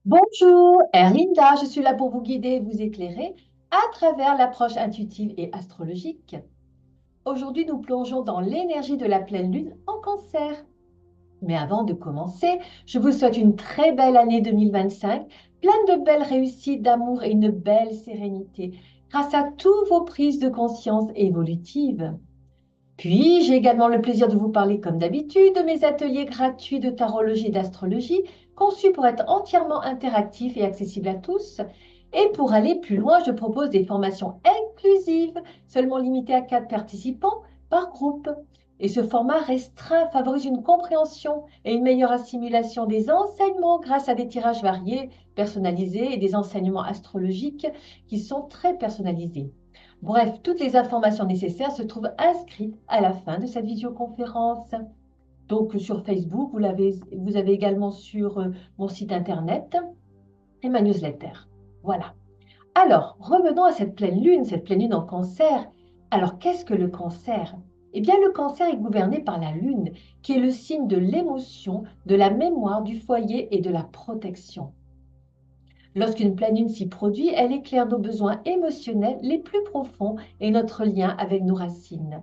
Bonjour, Erlinda, je suis là pour vous guider et vous éclairer à travers l'approche intuitive et astrologique. Aujourd'hui, nous plongeons dans l'énergie de la pleine lune en cancer. Mais avant de commencer, je vous souhaite une très belle année 2025, pleine de belles réussites, d'amour et une belle sérénité, grâce à toutes vos prises de conscience évolutives. Puis, j'ai également le plaisir de vous parler, comme d'habitude, de mes ateliers gratuits de tarologie et d'astrologie, conçus pour être entièrement interactifs et accessibles à tous. Et pour aller plus loin, je propose des formations inclusives, seulement limitées à 4 participants par groupe. Et ce format restreint favorise une compréhension et une meilleure assimilation des enseignements grâce à des tirages variés, personnalisés et des enseignements astrologiques qui sont très personnalisés. Bref, toutes les informations nécessaires se trouvent inscrites à la fin de cette visioconférence. Donc sur Facebook, vous avez également sur mon site internet et ma newsletter. Voilà. Alors, revenons à cette pleine lune en cancer. Alors, qu'est-ce que le cancer? Eh bien, le cancer est gouverné par la lune, qui est le signe de l'émotion, de la mémoire, du foyer et de la protection. Lorsqu'une pleine lune s'y produit, elle éclaire nos besoins émotionnels les plus profonds et notre lien avec nos racines.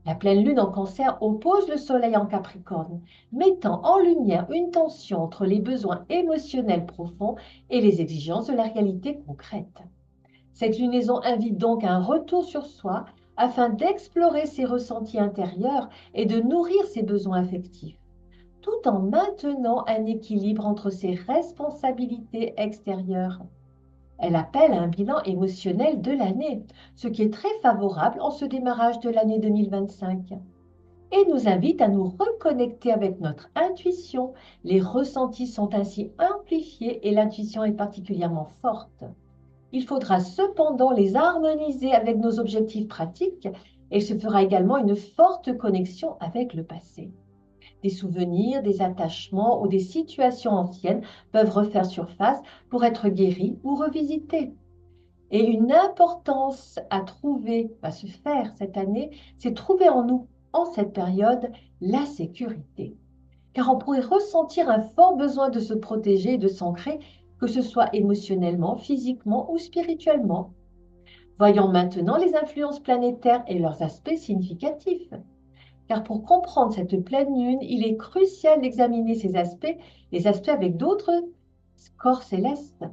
La pleine lune en cancer oppose le soleil en capricorne, mettant en lumière une tension entre les besoins émotionnels profonds et les exigences de la réalité concrète. Cette lunaison invite donc à un retour sur soi afin d'explorer ses ressentis intérieurs et de nourrir ses besoins affectifs, tout en maintenant un équilibre entre ses responsabilités extérieures. Elle appelle à un bilan émotionnel de l'année, ce qui est très favorable en ce démarrage de l'année 2025, et nous invite à nous reconnecter avec notre intuition. Les ressentis sont ainsi amplifiés et l'intuition est particulièrement forte. Il faudra cependant les harmoniser avec nos objectifs pratiques et il se fera également une forte connexion avec le passé. Des souvenirs, des attachements ou des situations anciennes peuvent refaire surface pour être guéris ou revisités. Et une importance à trouver, à se faire cette année, c'est trouver en nous, en cette période, la sécurité. Car on pourrait ressentir un fort besoin de se protéger et de s'ancrer, que ce soit émotionnellement, physiquement ou spirituellement. Voyons maintenant les influences planétaires et leurs aspects significatifs. Car pour comprendre cette pleine lune, il est crucial d'examiner ces aspects, les aspects avec d'autres corps célestes.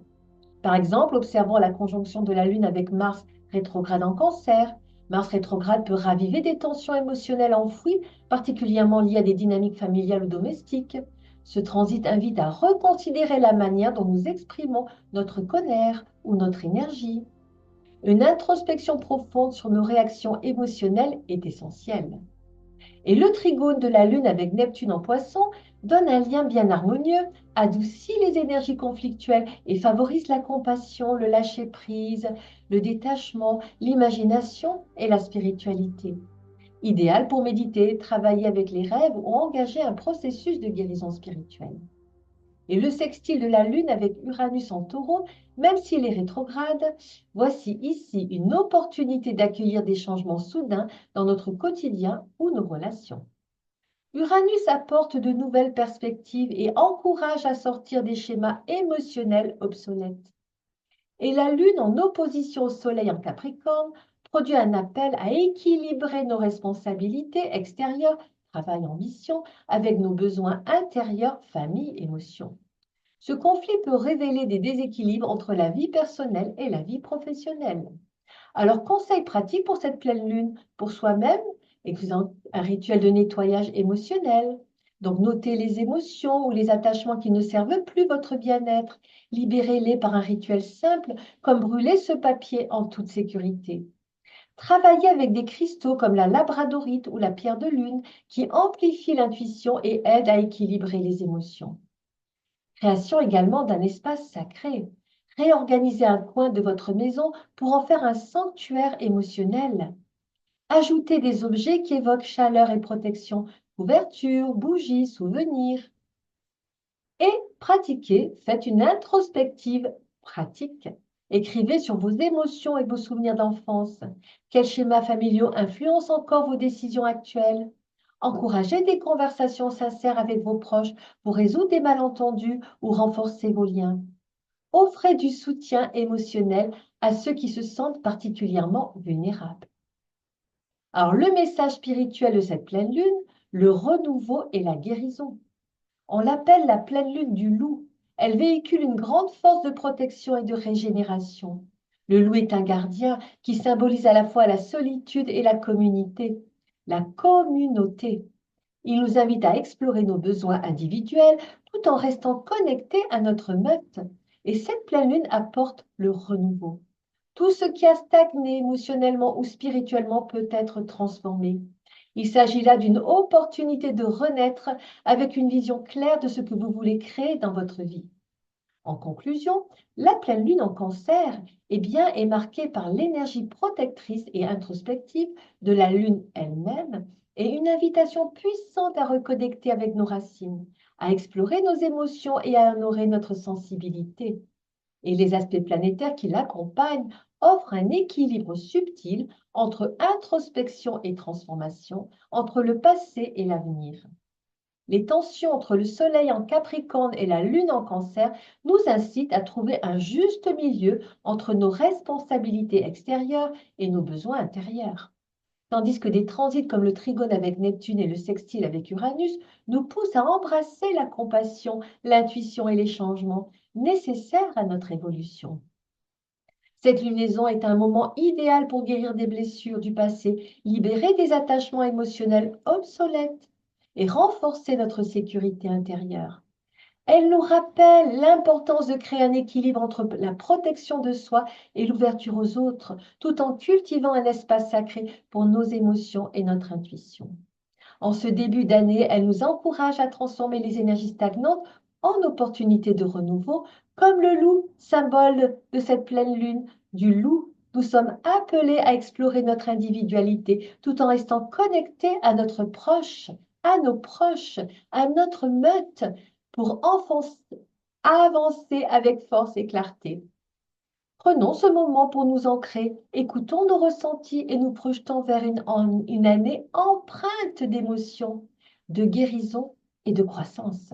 Par exemple, observons la conjonction de la Lune avec Mars rétrograde en Cancer. Mars rétrograde peut raviver des tensions émotionnelles enfouies, particulièrement liées à des dynamiques familiales ou domestiques. Ce transit invite à reconsidérer la manière dont nous exprimons notre colère ou notre énergie. Une introspection profonde sur nos réactions émotionnelles est essentielle. Et le trigone de la Lune avec Neptune en Poisson donne un lien bien harmonieux, adoucit les énergies conflictuelles et favorise la compassion, le lâcher-prise, le détachement, l'imagination et la spiritualité. Idéal pour méditer, travailler avec les rêves ou engager un processus de guérison spirituelle. Et le sextile de la Lune avec Uranus en Taureau, même s'il est rétrograde, voici ici une opportunité d'accueillir des changements soudains dans notre quotidien ou nos relations. Uranus apporte de nouvelles perspectives et encourage à sortir des schémas émotionnels obsolètes. Et la Lune, en opposition au Soleil en Capricorne, produit un appel à équilibrer nos responsabilités extérieures, travail, ambition, avec nos besoins intérieurs, famille, émotions. Ce conflit peut révéler des déséquilibres entre la vie personnelle et la vie professionnelle. Alors, conseil pratique pour cette pleine lune, pour soi-même, exemple, un rituel de nettoyage émotionnel. Donc, notez les émotions ou les attachements qui ne servent plus votre bien-être. Libérez-les par un rituel simple, comme brûler ce papier en toute sécurité. Travaillez avec des cristaux comme la labradorite ou la pierre de lune, qui amplifient l'intuition et aident à équilibrer les émotions. Création également d'un espace sacré. Réorganisez un coin de votre maison pour en faire un sanctuaire émotionnel. Ajoutez des objets qui évoquent chaleur et protection, couvertures, bougies, souvenirs. Et pratiquez, faites une introspective pratique. Écrivez sur vos émotions et vos souvenirs d'enfance. Quels schémas familiaux influencent encore vos décisions actuelles? Encouragez des conversations sincères avec vos proches pour résoudre des malentendus ou renforcer vos liens. offrez du soutien émotionnel à ceux qui se sentent particulièrement vulnérables. Alors, le message spirituel de cette pleine lune, le renouveau et la guérison. On l'appelle la pleine lune du loup. Elle véhicule une grande force de protection et de régénération. Le loup est un gardien qui symbolise à la fois la solitude et la communauté. La communauté. Il nous invite à explorer nos besoins individuels tout en restant connectés à notre meute. Et cette pleine lune apporte le renouveau. Tout ce qui a stagné émotionnellement ou spirituellement peut être transformé. Il s'agit là d'une opportunité de renaître avec une vision claire de ce que vous voulez créer dans votre vie. En conclusion, la pleine lune en cancer est marquée par l'énergie protectrice et introspective de la lune elle-même et une invitation puissante à reconnecter avec nos racines, à explorer nos émotions et à honorer notre sensibilité. Et les aspects planétaires qui l'accompagnent offrent un équilibre subtil entre introspection et transformation, entre le passé et l'avenir. Les tensions entre le Soleil en Capricorne et la Lune en Cancer nous incitent à trouver un juste milieu entre nos responsabilités extérieures et nos besoins intérieurs. Tandis que des transits comme le trigone avec Neptune et le sextile avec Uranus nous poussent à embrasser la compassion, l'intuition et les changements nécessaires à notre évolution. Cette lunaison est un moment idéal pour guérir des blessures du passé, libérer des attachements émotionnels obsolètes et renforcer notre sécurité intérieure. Elle nous rappelle l'importance de créer un équilibre entre la protection de soi et l'ouverture aux autres, tout en cultivant un espace sacré pour nos émotions et notre intuition. En ce début d'année, elle nous encourage à transformer les énergies stagnantes en opportunités de renouveau, comme le loup, symbole de cette pleine lune. Du loup, nous sommes appelés à explorer notre individualité tout en restant connectés à notre proche, à nos proches, à notre meute, pour avancer avec force et clarté. Prenons ce moment pour nous ancrer, écoutons nos ressentis et nous projetons vers une année empreinte d'émotions, de guérison et de croissance.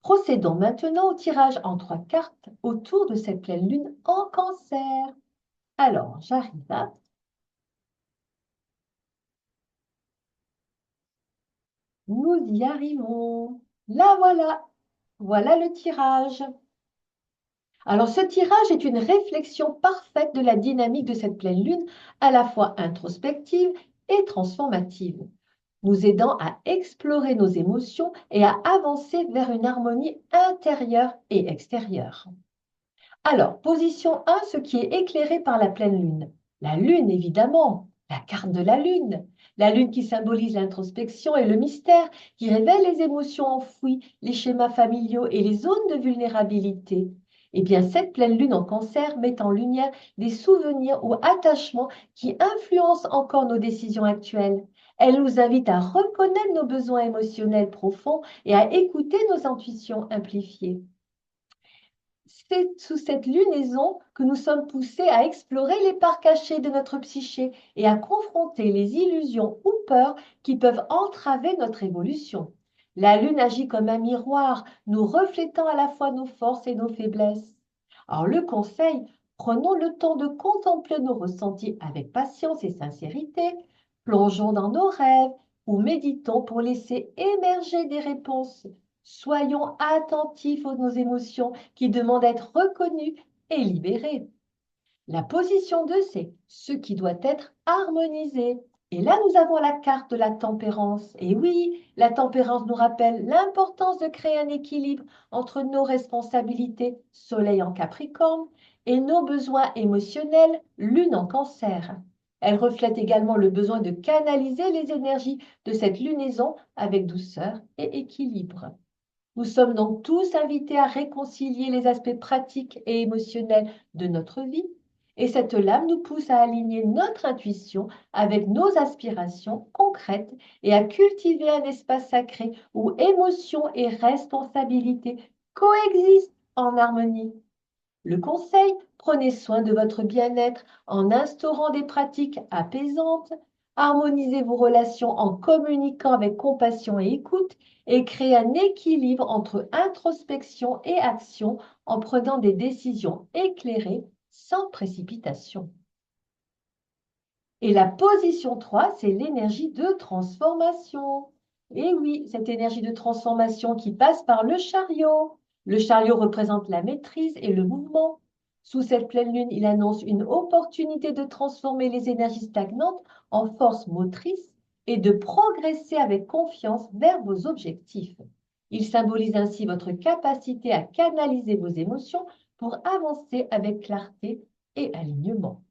Procédons maintenant au tirage en 3 cartes autour de cette pleine lune en cancer. Alors, j'arrive là. Nous y arrivons. Là, voilà. Voilà le tirage. Alors, ce tirage est une réflexion parfaite de la dynamique de cette pleine lune, à la fois introspective et transformative, nous aidant à explorer nos émotions et à avancer vers une harmonie intérieure et extérieure. Alors, position 1, ce qui est éclairé par la pleine lune. La lune, évidemment, la carte de la lune. La lune qui symbolise l'introspection et le mystère, qui révèle les émotions enfouies, les schémas familiaux et les zones de vulnérabilité. Eh bien, cette pleine lune en cancer met en lumière des souvenirs ou attachements qui influencent encore nos décisions actuelles. Elle nous invite à reconnaître nos besoins émotionnels profonds et à écouter nos intuitions amplifiées. C'est sous cette lunaison que nous sommes poussés à explorer les parts cachées de notre psyché et à confronter les illusions ou peurs qui peuvent entraver notre évolution. La lune agit comme un miroir, nous reflétant à la fois nos forces et nos faiblesses. Alors le conseil, prenons le temps de contempler nos ressentis avec patience et sincérité, plongeons dans nos rêves ou méditons pour laisser émerger des réponses. Soyons attentifs aux nos émotions qui demandent à être reconnues et libérées. La position 2, c'est ce qui doit être harmonisé. Et là, nous avons la carte de la tempérance. Et oui, la tempérance nous rappelle l'importance de créer un équilibre entre nos responsabilités, Soleil en Capricorne, et nos besoins émotionnels, Lune en Cancer. Elle reflète également le besoin de canaliser les énergies de cette lunaison avec douceur et équilibre. Nous sommes donc tous invités à réconcilier les aspects pratiques et émotionnels de notre vie. Et cette lame nous pousse à aligner notre intuition avec nos aspirations concrètes et à cultiver un espace sacré où émotion et responsabilité coexistent en harmonie. Le conseil, prenez soin de votre bien-être en instaurant des pratiques apaisantes, Harmonisez vos relations en communiquant avec compassion et écoute et créez un équilibre entre introspection et action en prenant des décisions éclairées sans précipitation. Et la position 3, c'est l'énergie de transformation. Et oui, cette énergie de transformation qui passe par le chariot. Le chariot représente la maîtrise et le mouvement. Sous cette pleine lune, il annonce une opportunité de transformer les énergies stagnantes en force motrice et de progresser avec confiance vers vos objectifs. Il symbolise ainsi votre capacité à canaliser vos émotions pour avancer avec clarté et alignement.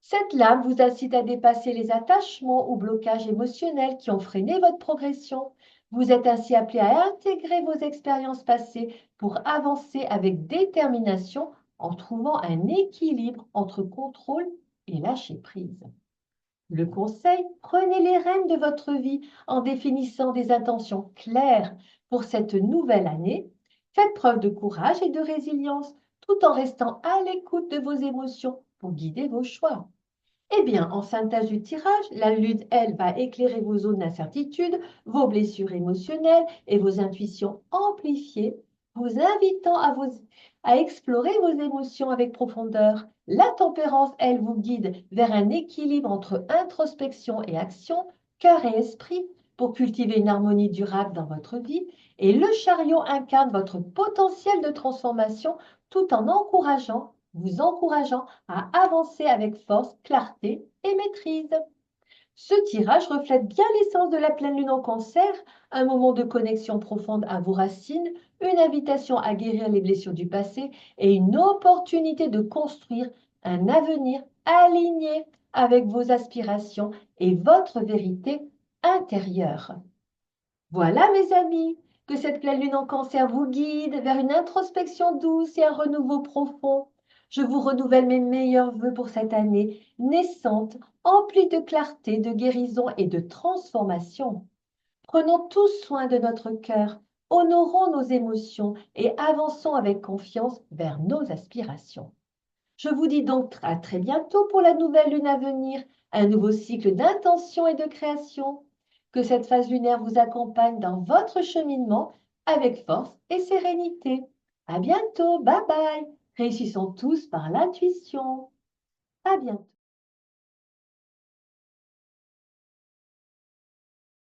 Cette lame vous incite à dépasser les attachements ou blocages émotionnels qui ont freiné votre progression. Vous êtes ainsi appelé à intégrer vos expériences passées pour avancer avec détermination en trouvant un équilibre entre contrôle et lâcher prise. Le conseil, prenez les rênes de votre vie en définissant des intentions claires pour cette nouvelle année. Faites preuve de courage et de résilience tout en restant à l'écoute de vos émotions pour guider vos choix. Eh bien, en synthèse du tirage, la lune, elle, va éclairer vos zones d'incertitude, vos blessures émotionnelles et vos intuitions amplifiées, vous invitant à explorer vos émotions avec profondeur. La tempérance, elle, vous guide vers un équilibre entre introspection et action, cœur et esprit, pour cultiver une harmonie durable dans votre vie. Et le chariot incarne votre potentiel de transformation tout en vous encourageant à avancer avec force, clarté et maîtrise. Ce tirage reflète bien l'essence de la pleine lune en cancer, un moment de connexion profonde à vos racines, une invitation à guérir les blessures du passé et une opportunité de construire un avenir aligné avec vos aspirations et votre vérité intérieure. Voilà, mes amis, que cette pleine lune en cancer vous guide vers une introspection douce et un renouveau profond. Je vous renouvelle mes meilleurs voeux pour cette année naissante, emplie de clarté, de guérison et de transformation. Prenons tous soin de notre cœur, honorons nos émotions et avançons avec confiance vers nos aspirations. Je vous dis donc à très bientôt pour la nouvelle lune à venir, un nouveau cycle d'intention et de création. Que cette phase lunaire vous accompagne dans votre cheminement avec force et sérénité. À bientôt, bye bye. Réussissons tous par l'intuition. À bientôt.